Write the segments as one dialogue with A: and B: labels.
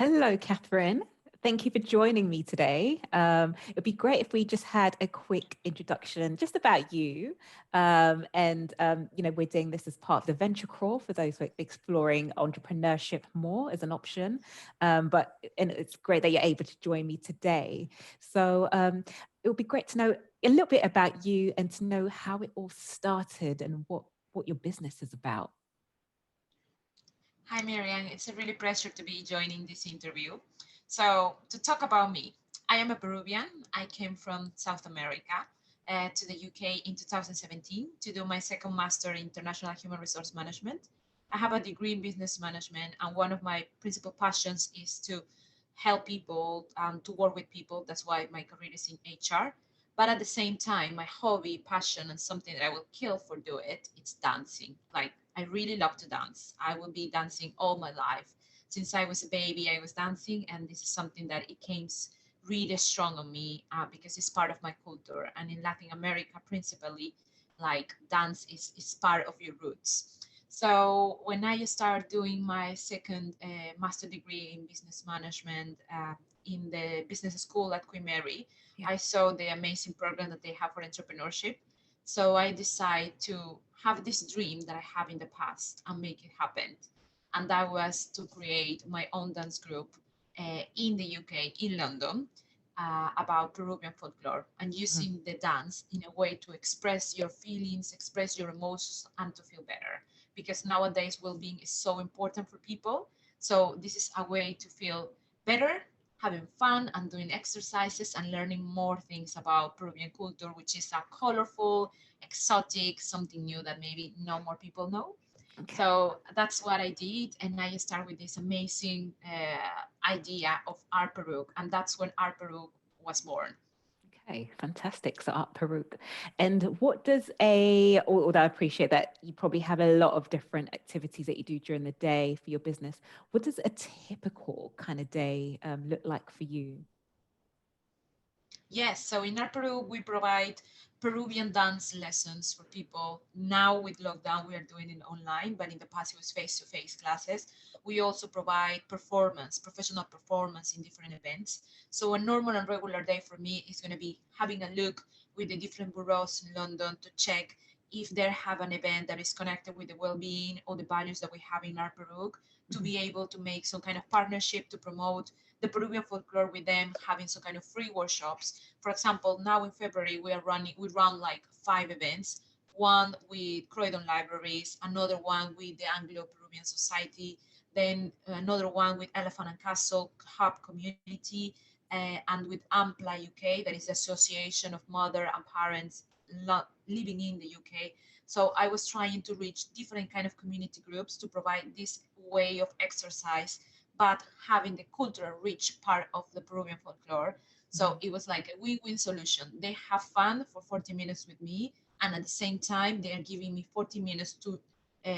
A: Hello, Catherine. Thank you for joining me today. It'd be great if we just had a quick introduction just about you. We're doing this as part of the venture crawl for those who are exploring entrepreneurship more as an option. And it's great that you're able to join me today. So it would be great to know a little bit about you and to know how it all started and what your business is about.
B: Hi, Marianne. It's a really pleasure to be joining this interview. So, to talk about me, I am a Peruvian. I came from South America to the UK in 2017 to do my second master in international human resource management. I have a degree in business management, and one of my principal passions is to help people to work with people. That's why my career is in HR. But at the same time, my hobby, passion, and something that I will kill for do it, it's dancing. Like I really love to dance. I will be dancing all my life. Since I was a baby, I was dancing, and this is something that it came really strong on me because it's part of my culture. And in Latin America, principally, like dance is part of your roots. So when I started doing my second master degree in business management in the business school at Queen Mary,
A: Yeah.
B: I saw the amazing program that they have for entrepreneurship. So I decided to have this dream that I have in the past and make it happen. And that was to create my own dance group in the UK, in London, about Peruvian folklore and
A: Mhm.
B: using the dance in a way to express your feelings, express your emotions, and to feel better. Because nowadays, well being is so important for people. So, this is a way to feel better, having fun, and doing exercises and learning more things about Peruvian culture, which is a colorful, exotic, something new that maybe no more people know.
A: Okay.
B: So that's what I did, and I started with this amazing idea of ArtPerUK, and that's when ArtPerUK was born.
A: Okay, fantastic. So ArtPerUK. And what does although I appreciate that you probably have a lot of different activities that you do during the day for your business, what does a typical kind of day look like for you?
B: Yes, so in our Peru, we provide Peruvian dance lessons for people. Now with lockdown, we are doing it online, but in the past it was face-to-face classes. We also provide performance, professional performance in different events. So a normal and regular day for me is going to be having a look with the different bureaus in London to check if they have an event that is connected with the well-being or the values that we have in our Peru, to
A: Mhm.
B: be able to make some kind of partnership to promote the Peruvian folklore with them, having some kind of free workshops. For example, now in February we run like 5 events. One with Croydon Libraries, another one with the Anglo-Peruvian Society, then another one with Elephant and Castle Hub Community, and with AMPLA UK, that is the Association of Mother and Parents living in the UK. So I was trying to reach different kind of community groups to provide this way of exercise, but having the cultural rich part of the Peruvian folklore. So
A: Mhm.
B: it was like a win-win solution. They have fun for 40 minutes with me, and at the same time, they are giving me 40 minutes to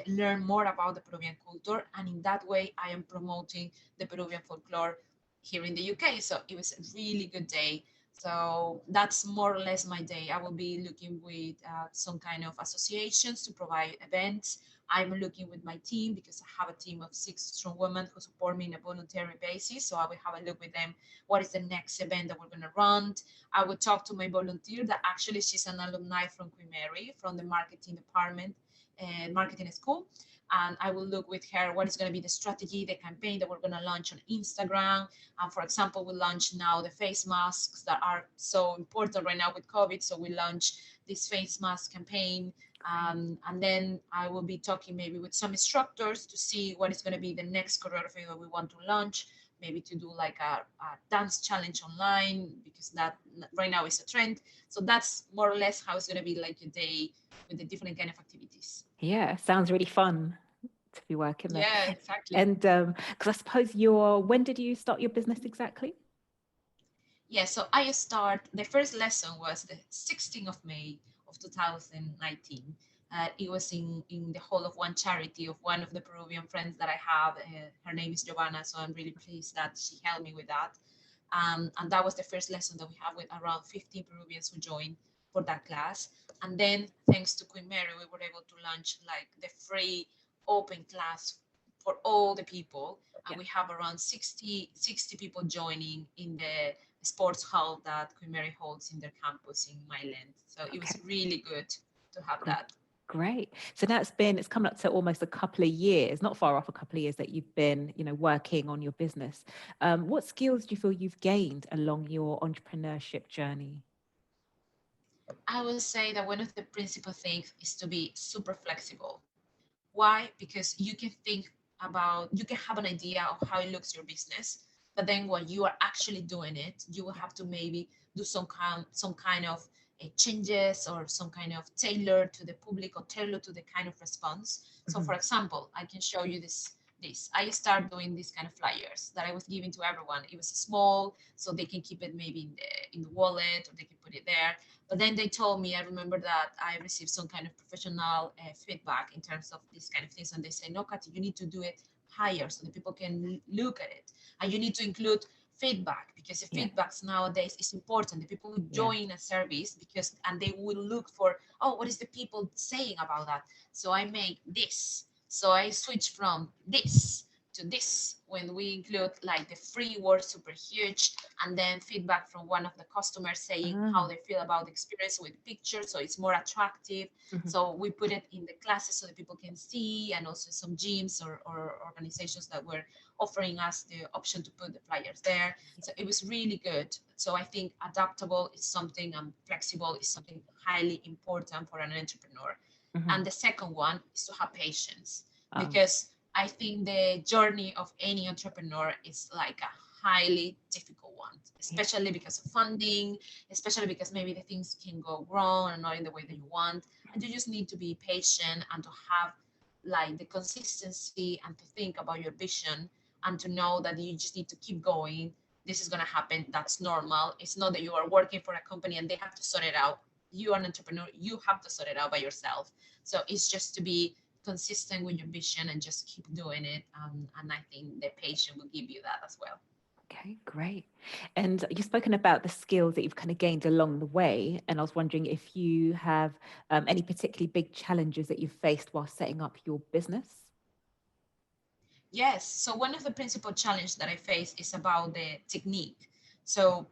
B: learn more about the Peruvian culture. And in that way, I am promoting the Peruvian folklore here in the UK. So it was a really good day. So that's more or less my day. I will be looking with some kind of associations to provide events. I'm looking with my team because I have a team of 6 strong women who support me on a voluntary basis. So I will have a look with them. What is the next event that we're going to run? I will talk to my volunteer that actually she's an alumni from Queen Mary from the marketing department and marketing school. And I will look with her what is going to be the strategy, the campaign that we're going to launch on Instagram. And for example, we launch now the face masks that are so important right now with COVID. So we launch this face mask campaign.
A: Great.
B: And then I will be talking maybe with some instructors to see what is going to be the next choreography that we want to launch. Maybe to do like a dance challenge online because that right now is a trend. So that's more or less how it's going to be like a day with the different kind of activities.
A: Yeah, sounds really fun to be working there.
B: Yeah, exactly.
A: And because I suppose when did you start your business exactly?
B: Yeah, so I start, the first lesson was the 16th of May of 2019. It was in the hall of one charity of one of the Peruvian friends that I have. Her name is Giovanna, so I'm really pleased that she helped me with that. And that was the first lesson that we have with around 15 Peruvians who joined for that class. And then, thanks to Queen Mary, we were able to launch like the free open class for all the people. And
A: Yeah.
B: we have around 60 people joining in the sports hall that Queen Mary holds in their campus in Milan. So it was
A: Okay.
B: really good to have
A: Gr-
B: that.
A: Great. So now it's coming up to almost a couple of years, not far off a couple of years that you've been, working on your business. What skills do you feel you've gained along your entrepreneurship journey?
B: I will say that one of the principal things is to be super flexible. Why? Because you can have an idea of how it looks your business, but then when you are actually doing it, you will
A: Yeah.
B: have to maybe do some kind of changes or some kind of tailor to the public or tailor to the kind of response. So, for
A: Mhm.
B: example, I can show you this. I start doing these kind of flyers that I was giving to everyone. It was small, so they can keep it maybe in the wallet or they can put it there. But then they told me, I remember that I received some kind of professional feedback in terms of these kind of things. And they say, no, Katy, you need to do it higher so that people can look at it. And you need to include feedback because the
A: Yeah.
B: feedbacks nowadays is important. The people will
A: Yeah.
B: join a service and they will look for, oh, what is the people saying about that? So I make this. So I switch from this to this when we include like the free word super huge and then feedback from one of the customers saying how
A: Ah.
B: they feel about the experience with pictures so it's more attractive.
A: Mhm.
B: So we put it in the classes so that people can see, and also some gyms or organizations that were offering us the option to put the flyers there. So it was really good. So I think adaptable is something and flexible is something highly important for an entrepreneur. And
A: Mhm.
B: the second one is to have patience,
A: Oh,
B: because I think the journey of any entrepreneur is like a highly difficult one,
A: yeah.
B: especially because of funding, especially because maybe the things can go wrong and not in the way that you want. And you just need to be patient and to have like the consistency and to think about your vision and to know that you just need to keep going. This is going to happen. That's normal. It's not that you are working for a company and they have to sort it out. You are an entrepreneur. You have to sort it out by yourself. So it's just to be consistent with your vision and just keep doing it. And I think the patient will give you that as well.
A: Okay, great. And you've spoken about the skills that you've kind of gained along the way. And I was wondering if you have any particularly big challenges that you've faced while setting up your business.
B: Yes. So one of the principal challenges that I face is about the technique. So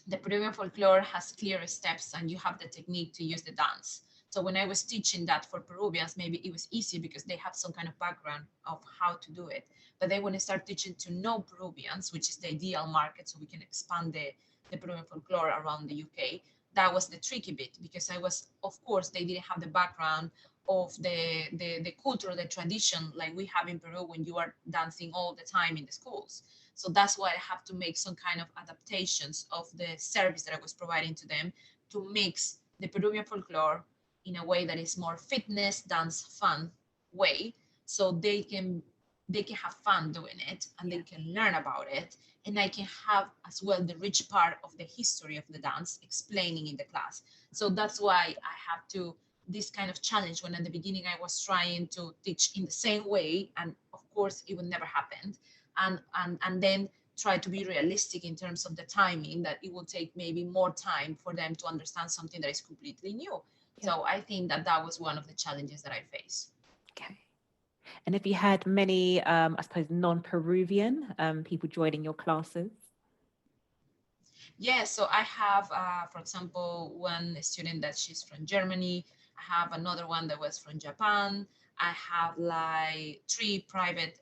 B: the Peruvian folklore has clear steps and you have the technique to use the dance. So when I was teaching that for Peruvians, maybe it was easy because they have some kind of background of how to do it. But then when I start teaching to non-Peruvians, which is the ideal market, so we can expand the Peruvian folklore around the UK, that was the tricky bit because I was, of course, they didn't have the background of the culture, the tradition like we have in Peru when you are dancing all the time in the schools. So that's why I have to make some kind of adaptations of the service that I was providing to them to mix the Peruvian folklore in a way that is more fitness, dance, fun way, so they can have fun doing it and
A: Yeah.
B: they can learn about it, and I can have as well the rich part of the history of the dance explaining in the class. So that's why I have to this kind of challenge when at the beginning I was trying to teach in the same way, and of course it would never happen, and then try to be realistic in terms of the timing, that it will take maybe more time for them to understand something that is completely new.
A: Yeah.
B: So I think that that was one of the challenges that I face.
A: Okay. And have you had many, I suppose, non-Peruvian people joining your classes?
B: Yeah, so I have, for example, one student that she's from Germany. I have another one that was from Japan. I have like three private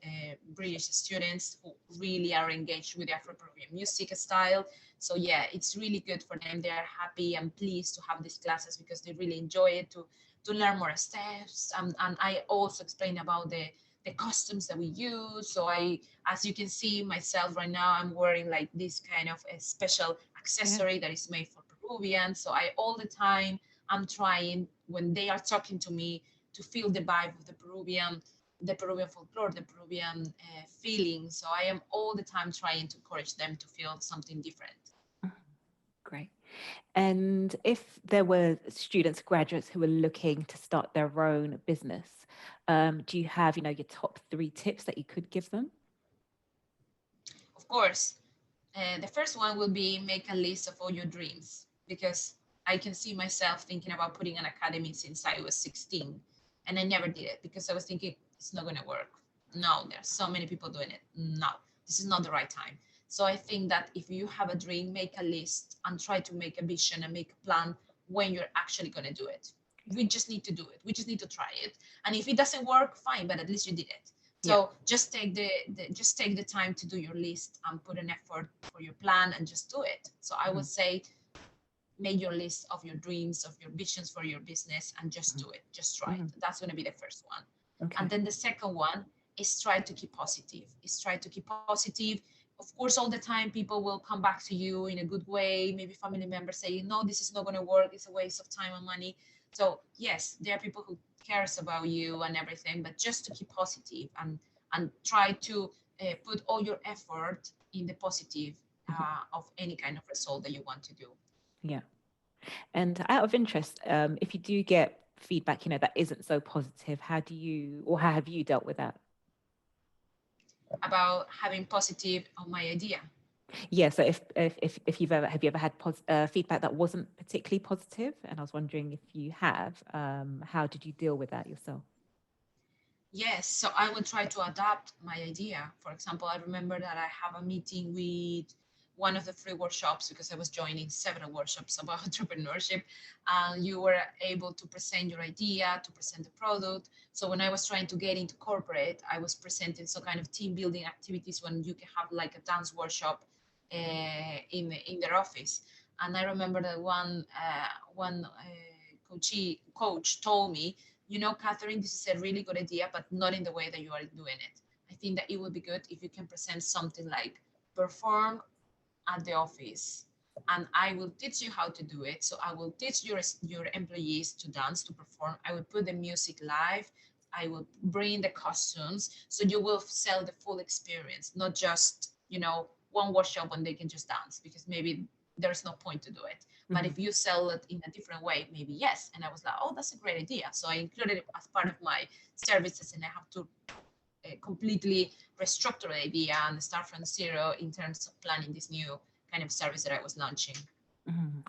B: British students who really are engaged with the Afro-Peruvian music style. So yeah, it's really good for them. They are happy and pleased to have these classes because they really enjoy it to learn more steps. And I also explain about the costumes that we use. So as you can see myself right now, I'm wearing like this kind of a special
A: Yeah.
B: accessory that is made for Peruvians. So I all the time I'm trying when they are talking to me to feel the vibe of the Peruvian folklore, the Peruvian feeling. So I am all the time trying to encourage them to feel something different.
A: Mhm. Great. And if there were students, graduates who were looking to start their own business, do you have, your top three tips that you could give them?
B: Of course, the first one will be make a list of all your dreams, because I can see myself thinking about putting an academy since I was 16, and I never did it because I was thinking it's not going to work. No, there's so many people doing it. No, this is not the right time. So I think that if you have a dream, make a list and try to make a vision and make a plan when you're actually going to do it. We just need to do it. We just need to try it. And if it doesn't work, fine, but at least you did it.
A: Yeah.
B: So just take the time to do your list and put an effort for your plan and just do it. So I would say make your list of your dreams, of your visions for your business, and just do it. Just try it. That's going to be the first one.
A: Okay.
B: And then the second one is try to keep positive. Is try to keep positive. Of course, all the time people will come back to you in a good way. Maybe family members say, no, this is not going to work. It's a waste of time and money. So yes, there are people who cares about you and everything, but just to keep positive and try to put all your effort in the positive of any kind of result that you want to do.
A: Yeah. And out of interest, if you do get feedback, that isn't so positive, how have you dealt with that?
B: About having positive on my idea.
A: Yeah. So if have you ever had feedback that wasn't particularly positive? And I was wondering if you have, how did you deal with that yourself?
B: Yes, so I will try to adapt my idea. For example, I remember that I have a meeting with one of the free workshops because I was joining several workshops about entrepreneurship, and you were able to present your idea, to present the product. So when I was trying to get into corporate, I was presenting some kind of team building activities when you can have like a dance workshop in their office. And I remember that one coach told me, Katherine, this is a really good idea, but not in the way that you are doing it. I think that it would be good if you can present something like perform at the office, and I will teach you how to do it. So I will teach your employees to dance, to perform. I will put the music live. I will bring the costumes. So you will sell the full experience, not just, one workshop when they can just dance, because maybe there's no point to do it. But if you sell it in a different way, maybe yes. And I was like, oh, that's a great idea. So I included it as part of my services, and I have to completely restructure the idea and start from zero in terms of planning this new kind of service that I was launching.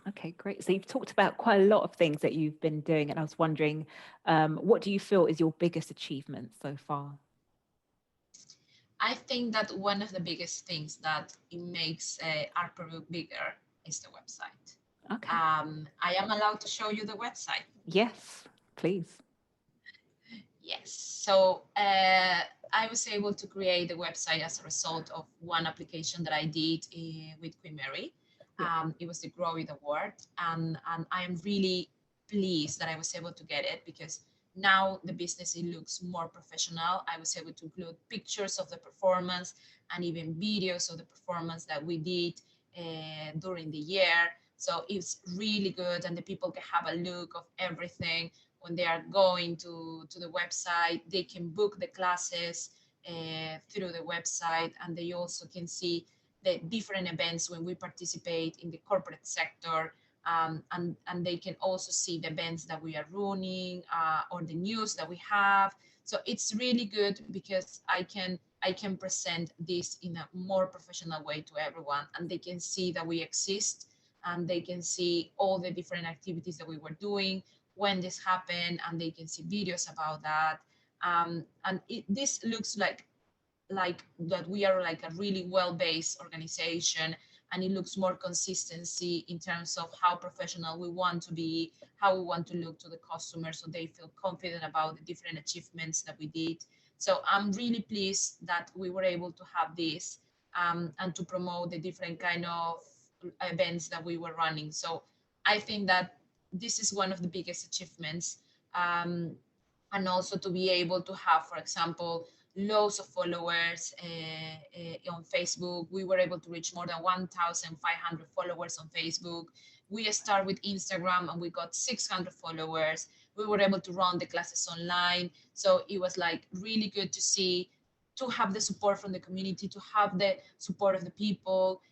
A: Okay, great. So you've talked about quite a lot of things that you've been doing, and I was wondering, what do you feel is your biggest achievement so far?
B: I think that one of the biggest things that it makes ArtPerUK bigger is the website.
A: Okay.
B: I am allowed to show you the website.
A: Yes, please.
B: Yes. So I was able to create the website as a result of one application that I did with Queen Mary. It was the Grow It Award. And I am really pleased that I was able to get it, because now the business, it looks more professional. I was able to include pictures of the performance and even videos of the performance that we did during the year. So it's really good, and the people can have a look of everything. When they are going to the website, they can book the classes through the website, and they also can see the different events when we participate in the corporate sector. And they can also see the events that we are running or the news that we have. So it's really good because I can present this in a more professional way to everyone, and they can see that we exist, and they can see all the different activities that we were doing when this happened, and they can see videos about that. And this looks like that we are like a really well-based organization, and it looks more consistency in terms of how professional we want to be, how we want to look to the customer, so they feel confident about the different achievements that we did. So I'm really pleased that we were able to have this and to promote the different kind of events that we were running. So I think that this is one of the biggest achievements. And also to be able to have, for example, loads of followers on Facebook. We were able to reach more than 1,500 followers on Facebook. We started with Instagram and we got 600 followers. We were able to run the classes online. So it was like really good to see, to have the support from the community, to have the support of the people,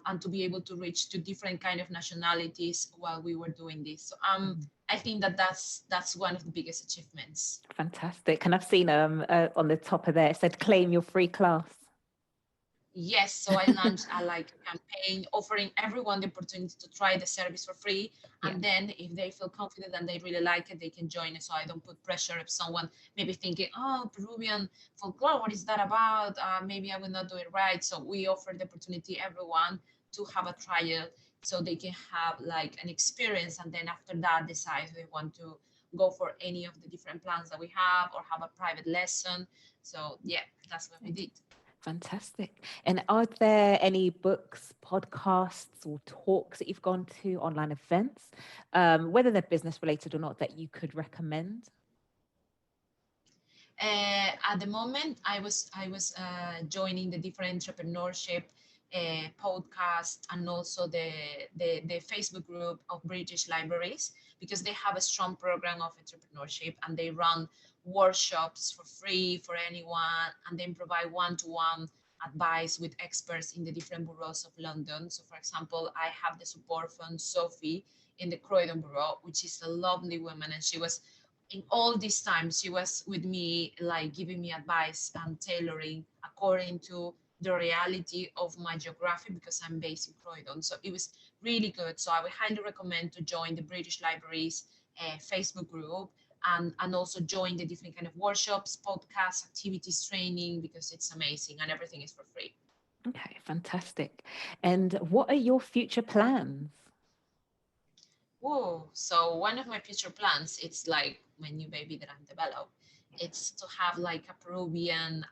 B: and to be able to reach to different kind of nationalities while we were doing this. So I think that that's one of the biggest achievements.
A: Fantastic. And I've seen on the top of there, it said claim your free class.
B: Yes, so I launched a like campaign offering everyone the opportunity to try the service for free,
A: Yeah.
B: and then if they feel confident and they really like it, they can join it. So I don't put pressure if someone maybe thinking, oh, Peruvian folklore, what is that about? Maybe I will not do it right. So we offer the opportunity everyone to have a trial, so they can have like an experience, and then after that decide if they want to go for any of the different plans that we have or have a private lesson. So yeah, that's what we did.
A: Fantastic. And are there any books, podcasts, or talks that you've gone to, online events, whether they're business related or not, that you could recommend?
B: At the moment, I was joining the different entrepreneurship podcast, and also the Facebook group of British libraries, because they have a strong program of entrepreneurship, and they run workshops for free for anyone, and then provide one-to-one advice with experts in the different boroughs of London. So, for example, I have the support from Sophie in the Croydon borough, which is a lovely woman, and she was in all this time she was with me, like giving me advice and tailoring according to the reality of my geography, because I'm based in Croydon. So it was really good. So I would highly recommend to join the British Libraries Facebook group, and also join the different kind of workshops, podcasts, activities, training, because it's amazing and everything is for free.
A: Okay, fantastic. And what are your future plans?
B: Whoa. So one of my future plans, it's like my new baby that I'm developing. It's to have like a Peruvian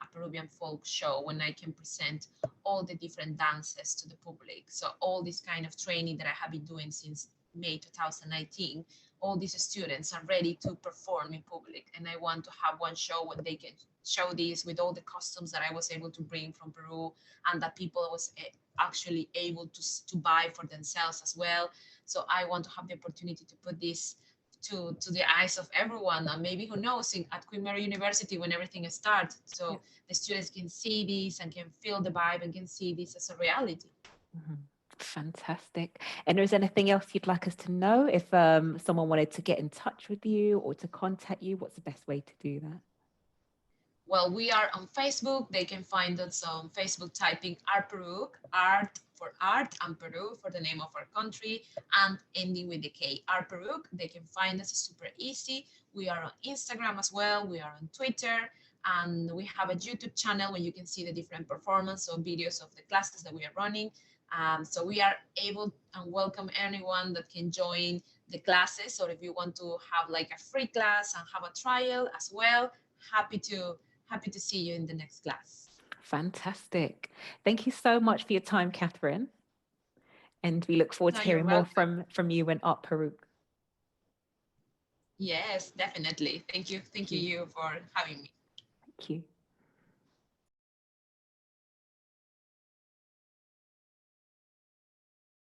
B: folk show when I can present all the different dances to the public. So all this kind of training that I have been doing since May 2019, all these students are ready to perform in public, and I want to have one show where they can show this with all the costumes that I was able to bring from Peru, and that people was actually able to buy for themselves as well. So I want to have the opportunity to put this to the eyes of everyone, and maybe who knows, at Queen Mary University when everything starts,
A: Yeah.
B: so the students can see this and can feel the vibe and can see this as a reality.
A: Mhm. Fantastic. And is there anything else you'd like us to know? If someone wanted to get in touch with you or to contact you, what's the best way to do that?
B: Well, we are on Facebook. They can find us on Facebook typing ArtPerUK, art for art, and Peru for the name of our country, and ending with the K, ArtPerUK. They can find us super easy. We are on Instagram as well. We are on Twitter. And we have a YouTube channel where you can see the different performance or videos of the classes that we are running. So we are able and welcome anyone that can join the classes. Or if you want to have like a free class and have a trial as well, happy to see you in the next class.
A: Fantastic. Thank you so much for your time, Catherine. And we look forward
B: No,
A: to
B: you're
A: hearing more
B: welcome.
A: from you and Art Peruk.
B: Yes, definitely. Thank you. Thank
A: Thank
B: you,
A: you.
B: you for having me.
A: Thank you.